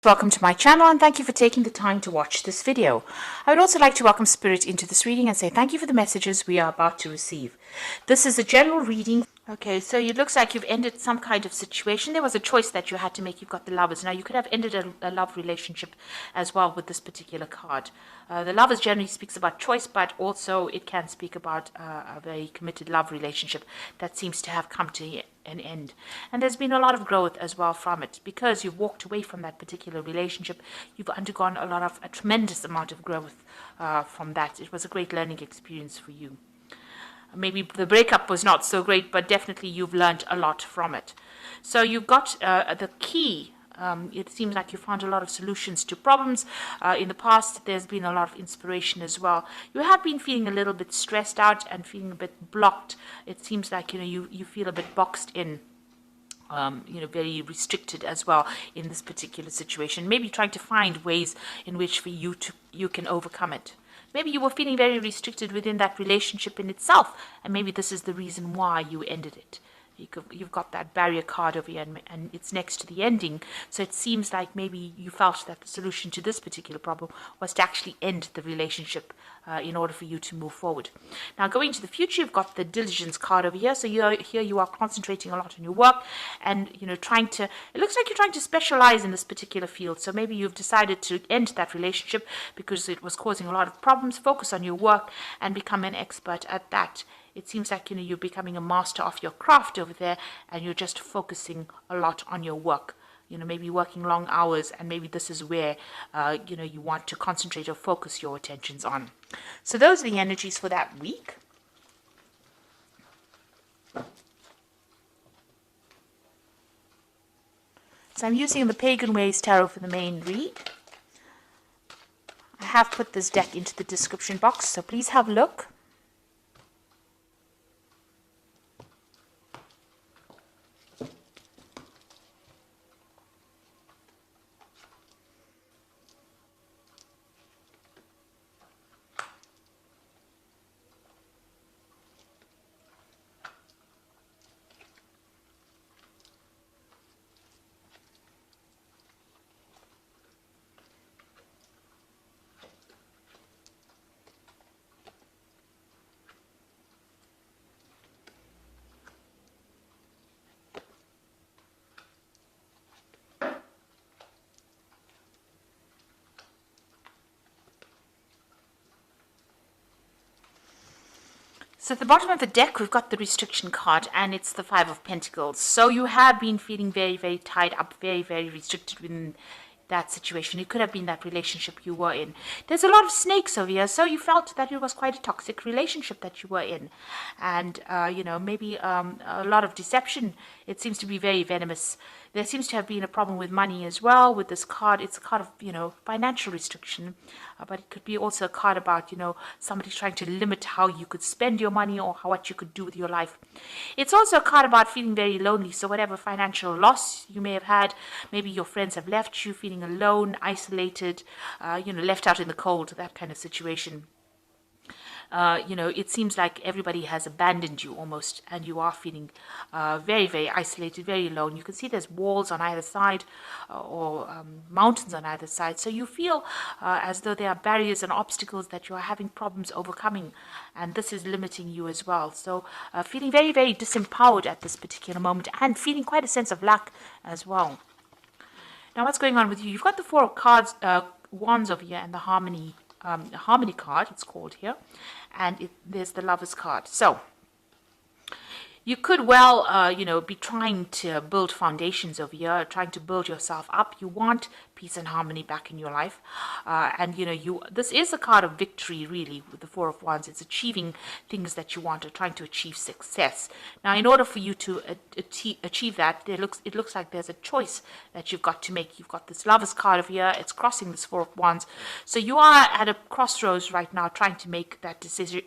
Welcome to my channel and thank you for taking the time to watch this video. I would also like to welcome Spirit into this reading and say thank you for the messages we are about to receive. This is a general reading. Okay, so it looks like you've ended some kind of situation. There was a choice that you had to make. You've got the Lovers. Now, you could have ended a love relationship as well with this particular card. The Lovers generally speaks about choice, but also it can speak about a very committed love relationship that seems to have come to an end. And there's been a lot of growth as well from it. Because you've walked away from that particular relationship, you've undergone a tremendous amount of growth from that. It was a great learning experience for you. Maybe the breakup was not so great, but definitely you've learned a lot from it. So you've got the key. It seems like you found a lot of solutions to problems. In the past, there's been a lot of inspiration as well. You have been feeling a little bit stressed out and feeling a bit blocked. It seems like you feel a bit boxed in. Very restricted as well in this particular situation. Maybe trying to find ways in which for you can overcome it. Maybe you were feeling very restricted within that relationship in itself, and maybe this is the reason why you ended it. You've got that barrier card over here, and it's next to the ending. So it seems like maybe you felt that the solution to this particular problem was to actually end the relationship in order for you to move forward. Now, going to the future, you've got the diligence card over here. So here you are concentrating a lot on your work, and it looks like you're trying to specialize in this particular field. So maybe you've decided to end that relationship because it was causing a lot of problems. Focus on your work and become an expert at that. It seems like you're becoming a master of your craft over there, and you're just focusing a lot on your work. Maybe working long hours, and maybe this is where you want to concentrate or focus your attentions on. So those are the energies for that week. So I'm using the Pagan Ways Tarot for the main read. I have put this deck into the description box, so please have a look. So at the bottom of the deck, we've got the restriction card, and it's the Five of Pentacles. So you have been feeling very, very tied up, very, very restricted within that situation. It could have been that relationship you were in. There's a lot of snakes over here, so you felt that it was quite a toxic relationship that you were in. And, maybe a lot of deception. It seems to be very venomous. There seems to have been a problem with money as well with this card. It's a card of, financial restriction. But it could be also a card about, somebody trying to limit how you could spend your money or what you could do with your life. It's also a card about feeling very lonely. So whatever financial loss you may have had, maybe your friends have left you, feeling alone, isolated, left out in the cold, that kind of situation. It seems like everybody has abandoned you almost, and you are feeling very, very isolated, very alone. You can see there's walls on either side or mountains on either side. So you feel as though there are barriers and obstacles that you are having problems overcoming, and this is limiting you as well. So feeling very, very disempowered at this particular moment, and feeling quite a sense of lack as well. Now, what's going on with you? You've got the Four of Wands over here, and the Harmony card, it's called here, and there's the Lovers card. So you could well, be trying to build foundations over here, trying to build yourself up. You want peace and harmony back in your life. This is a card of victory, really, with the Four of Wands. It's achieving things that you want, or trying to achieve success. Now, in order for you to achieve that, it looks like there's a choice that you've got to make. You've got this Lovers card over here. It's crossing this Four of Wands. So you are at a crossroads right now, trying to make that decision.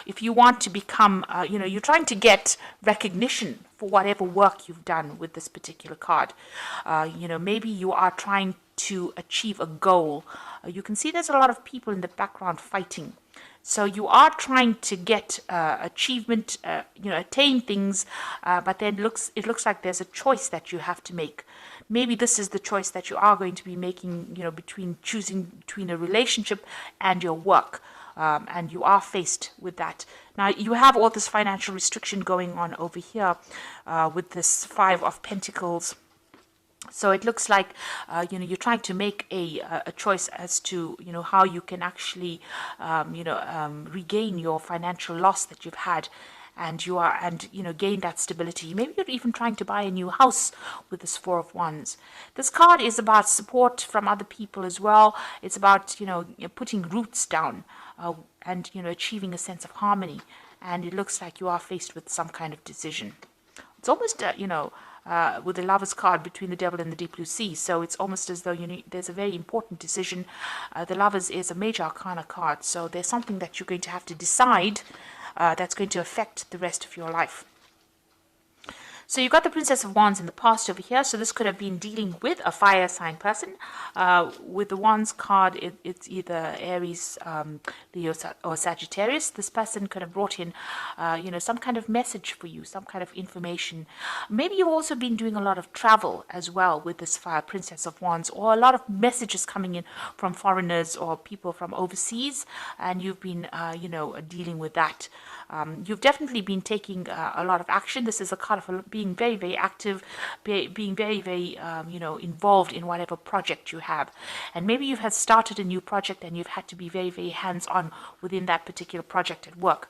If you want to become, you're trying to get recognition for whatever work you've done with this particular card. Maybe you are trying to achieve a goal. You can see there's a lot of people in the background fighting. So you are trying to get achievement, attain things, but then it looks like there's a choice that you have to make. Maybe this is the choice that you are going to be making, between choosing between a relationship and your work. And you are faced with that. Now, you have all this financial restriction going on over here with this Five of Pentacles. So it looks like, you're trying to make a choice as to, how you can actually, regain your financial loss that you've had. And gain that stability. Maybe you're even trying to buy a new house with this Four of Wands. This card is about support from other people as well. It's about, putting roots down and, achieving a sense of harmony. And it looks like you are faced with some kind of decision. It's almost, with the Lover's card between the Devil and the Deep Blue Sea. So it's almost as though there's a very important decision. The Lovers is a major arcana card. So there's something that you're going to have to decide that's going to affect the rest of your life. So you've got the Princess of Wands in the past over here. So this could have been dealing with a fire sign person. With the Wands card, it's either Aries, Leo, or Sagittarius. This person could have brought in, some kind of message for you, some kind of information. Maybe you've also been doing a lot of travel as well with this fire Princess of Wands, or a lot of messages coming in from foreigners or people from overseas, and you've been, dealing with that. You've definitely been taking a lot of action. This is a card of being very, very active, being very, very, involved in whatever project you have. And maybe you've had started a new project and you've had to be very, very hands-on within that particular project at work.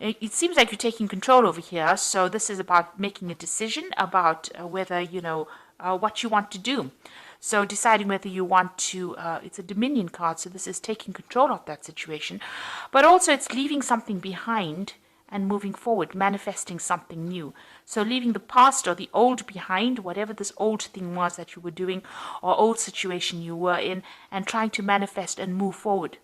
It seems like you're taking control over here. So this is about making a decision about whether, what you want to do. So deciding whether you want to, it's a Dominion card, so this is taking control of that situation. But also it's leaving something behind and moving forward, manifesting something new. So leaving the past or the old behind, whatever this old thing was that you were doing or old situation you were in, and trying to manifest and move forward.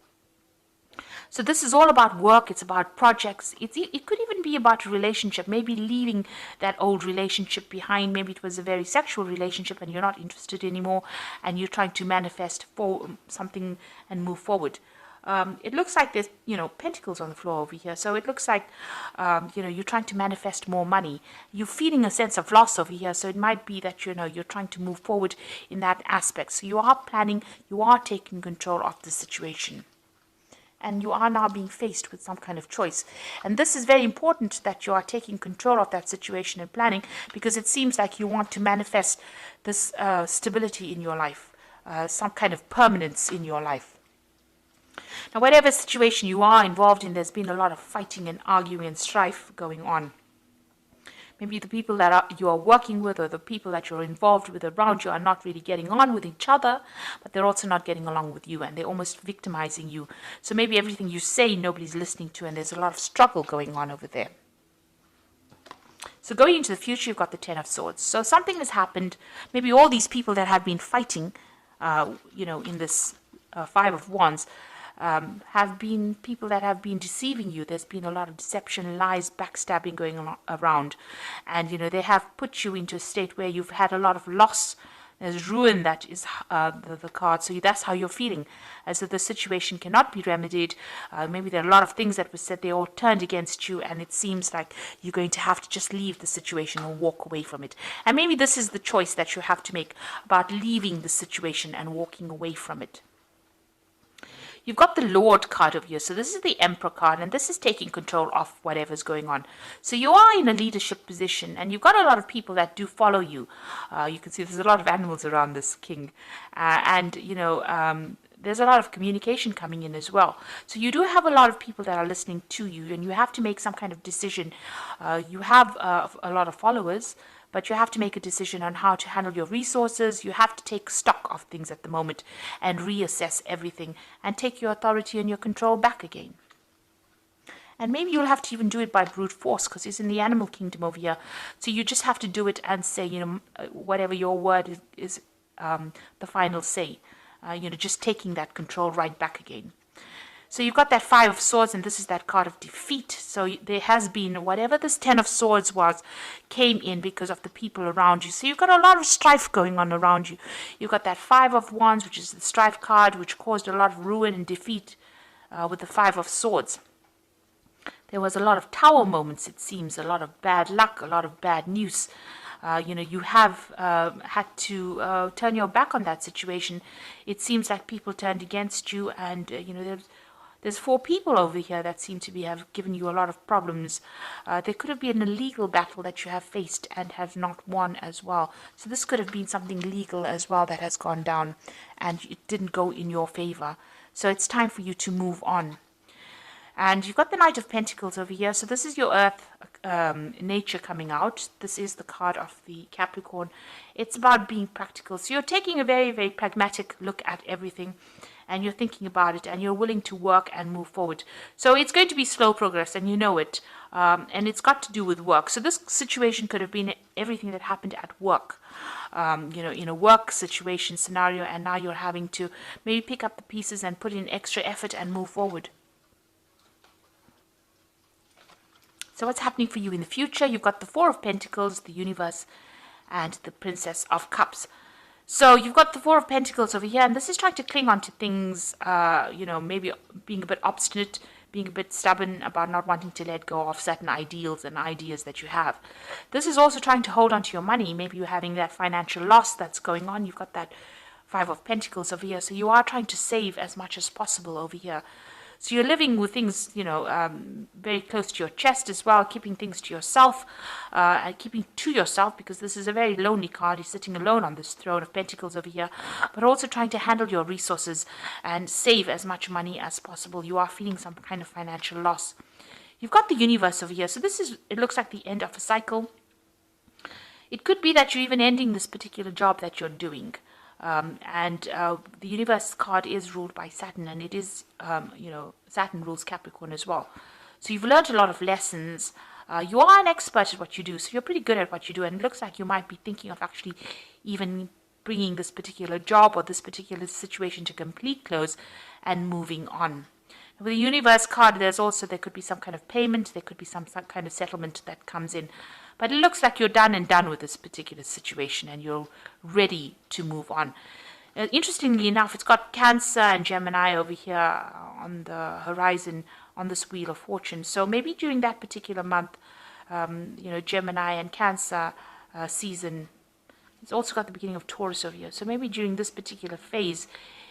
So this is all about work. It's about projects. It could even be about a relationship, maybe leaving that old relationship behind. Maybe it was a very sexual relationship and you're not interested anymore and you're trying to manifest for something and move forward. It looks like there's, pentacles on the floor over here. So it looks like, you're trying to manifest more money. You're feeling a sense of loss over here. So it might be that, you're trying to move forward in that aspect. So you are planning, you are taking control of the situation. And you are now being faced with some kind of choice. And this is very important that you are taking control of that situation and planning, because it seems like you want to manifest this stability in your life, some kind of permanence in your life. Now, whatever situation you are involved in, there's been a lot of fighting and arguing and strife going on. Maybe the people that you are working with or the people that you're involved with around you are not really getting on with each other, but they're also not getting along with you and they're almost victimizing you. So maybe everything you say, nobody's listening to, and there's a lot of struggle going on over there. So going into the future, you've got the Ten of Swords. So something has happened. Maybe all these people that have been fighting, in this Five of Wands, have been people that have been deceiving you. There's been a lot of deception, lies, backstabbing going around. And, they have put you into a state where you've had a lot of loss. There's ruin that is the card. So that's how you're feeling, as if the situation cannot be remedied. Maybe there are a lot of things that were said, they all turned against you, and it seems like you're going to have to just leave the situation or walk away from it. And maybe this is the choice that you have to make about leaving the situation and walking away from it. You've got the Lord card over here. So this is the Emperor card, and this is taking control of whatever's going on. So you are in a leadership position, and you've got a lot of people that do follow you. You can see there's a lot of animals around this king. There's a lot of communication coming in as well. So you do have a lot of people that are listening to you, and you have to make some kind of decision. You have a lot of followers, but you have to make a decision on how to handle your resources. You have to take stock of things at the moment and reassess everything and take your authority and your control back again. And maybe you'll have to even do it by brute force, because it's in the animal kingdom over here. So you just have to do it and say, whatever your word is the final say. Just taking that control right back again. So you've got that Five of Swords, and this is that card of defeat. So there has been, whatever this Ten of Swords was, came in because of the people around you. So you've got a lot of strife going on around you. You've got that Five of Wands, which is the strife card, which caused a lot of ruin and defeat with the Five of Swords. There was a lot of tower moments, it seems, a lot of bad luck, a lot of bad news. You have had to turn your back on that situation. It seems like people turned against you, and there's 4 people over here that seem to have given you a lot of problems. There could have been a legal battle that you have faced and have not won as well. So this could have been something legal as well that has gone down, and it didn't go in your favor. So it's time for you to move on. And you've got the Knight of Pentacles over here. So this is your earth nature coming out. This is the card of the Capricorn. It's about being practical. So you're taking a very, very pragmatic look at everything. And you're thinking about it. And you're willing to work and move forward. So it's going to be slow progress. And you know it. And it's got to do with work. So this situation could have been everything that happened at work. In a work situation scenario. And now you're having to maybe pick up the pieces and put in extra effort and move forward. So what's happening for you in the future? You've got the Four of Pentacles, the Universe, and the Princess of Cups. So you've got the Four of Pentacles over here, and this is trying to cling on to things, maybe being a bit obstinate, being a bit stubborn about not wanting to let go of certain ideals and ideas that you have. This is also trying to hold on to your money. Maybe you're having that financial loss that's going on. You've got that Five of Pentacles over here. So you are trying to save as much as possible over here. So you're living with things, very close to your chest as well, keeping things to yourself, and keeping to yourself, because this is a very lonely card. You're sitting alone on this Throne of Pentacles over here, but also trying to handle your resources and save as much money as possible. You are feeling some kind of financial loss. You've got the Universe over here. So it looks like the end of a cycle. It could be that you're even ending this particular job that you're doing. The Universe card is ruled by Saturn, and it is, Saturn rules Capricorn as well. So you've learned a lot of lessons. You are an expert at what you do, so you're pretty good at what you do, and it looks like you might be thinking of actually even bringing this particular job or this particular situation to complete close and moving on. With the Universe card, there could be some kind of payment, there could be some kind of settlement that comes in. But it looks like you're done with this particular situation and you're ready to move on. Interestingly enough, it's got Cancer and Gemini over here on the horizon on this Wheel of Fortune. So maybe during that particular month, Gemini and Cancer season. It's also got the beginning of Taurus over here. So maybe during this particular phase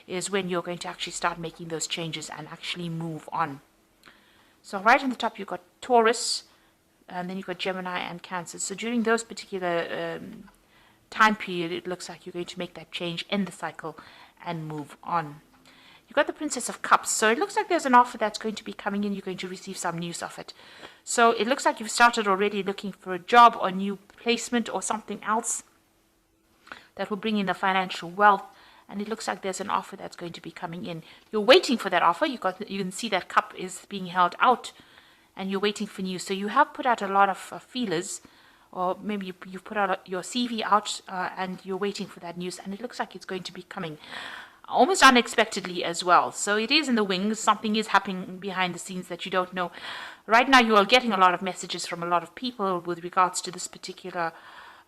is when you're going to actually start making those changes and actually move on. So right on the top, you've got Taurus, and then you've got Gemini and Cancer. So during those particular time period, it looks like you're going to make that change, end the cycle, and move on. You've got the Princess of Cups. So it looks like there's an offer that's going to be coming in. You're going to receive some news of it. So it looks like you've started already looking for a job or new placement or something else that will bring in the financial wealth. And it looks like there's an offer that's going to be coming in. You're waiting for that offer. You can see that cup is being held out, and you're waiting for news. So you have put out a lot of feelers, or maybe you've put out your CV out, and you're waiting for that news. And it looks like it's going to be coming almost unexpectedly as well. So it is in the wings. Something is happening behind the scenes that you don't know. Right now, you are getting a lot of messages from a lot of people with regards to this particular.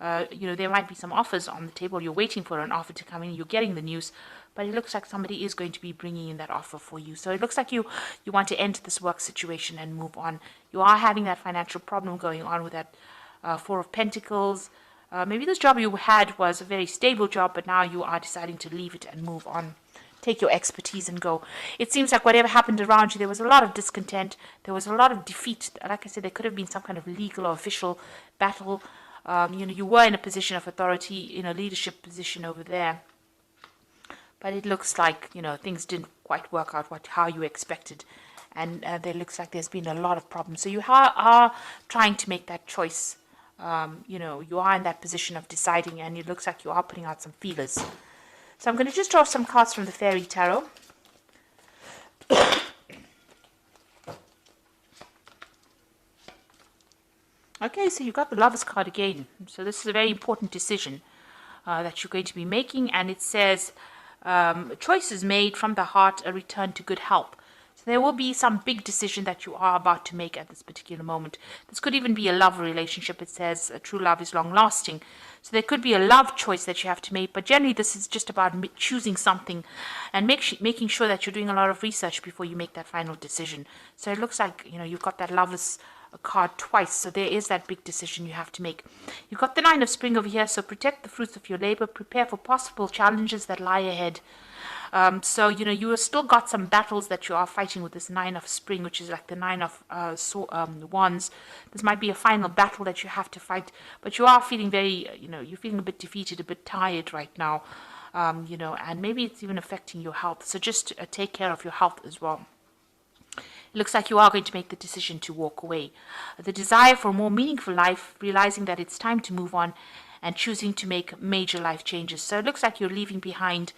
There might be some offers on the table. You're waiting for an offer to come in. You're getting the news, but it looks like somebody is going to be bringing in that offer for you. So it looks like you want to end this work situation and move on. You are having that financial problem going on with that Four of Pentacles. Maybe this job you had was a very stable job, but now you are deciding to leave it and move on. Take your expertise and go. It seems like whatever happened around you, there was a lot of discontent. There was a lot of defeat. Like I said, there could have been some kind of legal or official battle. You were in a position of authority, in a leadership position over there. But it looks like, things didn't quite work out how you expected. And there looks like there's been a lot of problems. So you are trying to make that choice. You are in that position of deciding, and it looks like you are putting out some feelers. So I'm going to just draw some cards from the Fairy Tarot. Okay, so you've got the Lover's card again. So this is a very important decision that you're going to be making. And it says, choices made from the heart, a return to good health. So there will be some big decision that you are about to make at this particular moment. This could even be a love relationship. It says true love is long lasting. So there could be a love choice that you have to make, but generally this is just about choosing something and making sure that you're doing a lot of research before you make that final decision. So it looks like, you've got that Lovers card twice, so there is that big decision you have to make. You've got the Nine of Spring over here, so protect the fruits of your labor, prepare for possible challenges that lie ahead. So, you have still got some battles that you are fighting with this Nine of Spring, which is like the Nine of Wands. This might be a final battle that you have to fight, but you are feeling very, you're feeling a bit defeated, a bit tired right now, and maybe it's even affecting your health. So just take care of your health as well. It looks like you are going to make the decision to walk away. The desire for a more meaningful life, realizing that it's time to move on, and choosing to make major life changes. So it looks like you're leaving behind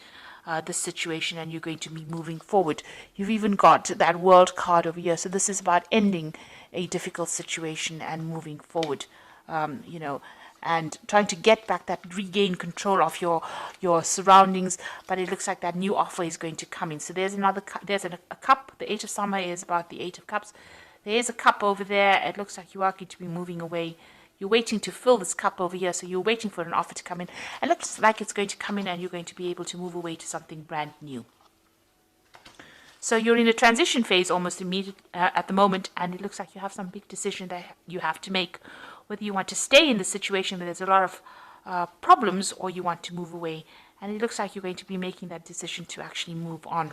this situation and you're going to be moving forward. You've even got that World card over here. So this is about ending a difficult situation and moving forward, and trying to get back that regain control of your surroundings. But it looks like that new offer is going to come in. So there's a cup. The Eight of Summer is about the Eight of Cups. There is a cup over there. It looks like you are going to be moving away. You're waiting to fill this cup over here, so you're waiting for an offer to come in. It looks like it's going to come in and you're going to be able to move away to something brand new. So you're in a transition phase almost immediate at the moment, and it looks like you have some big decision that you have to make, whether you want to stay in the situation where there's a lot of problems or you want to move away. And it looks like you're going to be making that decision to actually move on.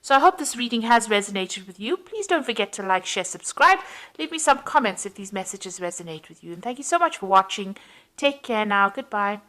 So I hope this reading has resonated with you. Please don't forget to like, share, subscribe. Leave me some comments if these messages resonate with you. And thank you so much for watching. Take care now. Goodbye.